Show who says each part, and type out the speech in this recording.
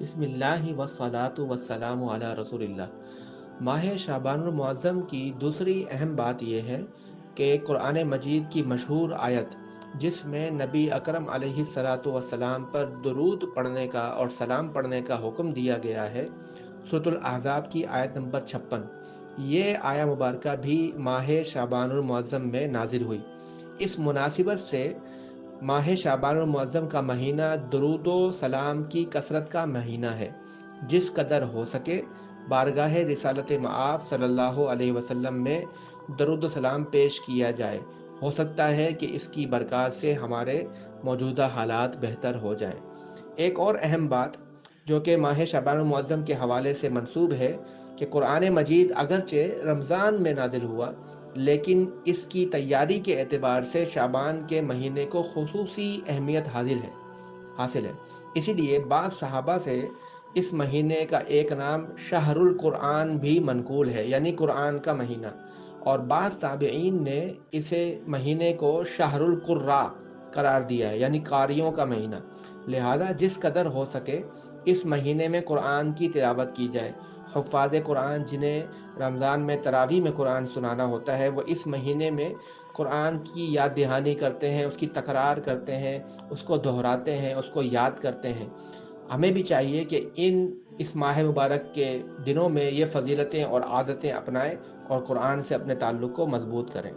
Speaker 1: بسم اللہ والصلاة والسلام علی رسول اللہ۔ ماہ شعبان المعظم کی دوسری اہم بات یہ ہے کہ قرآن مجید کی مشہور آیت جس میں نبی اکرم علیہ الصلاۃ والسلام پر درود پڑھنے کا اور سلام پڑھنے کا حکم دیا گیا ہے، سورۃ الاحزاب کی آیت نمبر 56، یہ آیہ مبارکہ بھی ماہ شعبان المعظم میں نازل ہوئی۔ اس مناسبت سے ماہ شعبان المعظم کا مہینہ درود و سلام کی کثرت کا مہینہ ہے۔ جس قدر ہو سکے بارگاہ رسالت مآب صلی اللہ علیہ وسلم میں درود و سلام پیش کیا جائے۔ ہو سکتا ہے کہ اس کی برکات سے ہمارے موجودہ حالات بہتر ہو جائیں۔ ایک اور اہم بات جو کہ ماہ شعبان المعظم کے حوالے سے منسوب ہے کہ قرآن مجید اگرچہ رمضان میں نازل ہوا، لیکن اس کی تیاری کے اعتبار سے شعبان کے مہینے کو خصوصی اہمیت حاصل ہے۔ اسی لیے بعض صحابہ سے اس مہینے کا ایک نام شہر القرآن بھی منقول ہے، یعنی قرآن کا مہینہ، اور بعض تابعین نے اسے مہینے کو شہر القراء قرار دیا ہے، یعنی قاریوں کا مہینہ۔ لہذا جس قدر ہو سکے اس مہینے میں قرآن کی تلاوت کی جائے۔ حفاظ قرآن جنہیں رمضان میں تراویح میں قرآن سنانا ہوتا ہے، وہ اس مہینے میں قرآن کی یاد دہانی کرتے ہیں، اس کی تکرار کرتے ہیں، اس کو دہراتے ہیں، اس کو یاد کرتے ہیں۔ ہمیں بھی چاہیے کہ اس ماہ مبارک کے دنوں میں یہ فضیلتیں اور عادتیں اپنائیں اور قرآن سے اپنے تعلق کو مضبوط کریں۔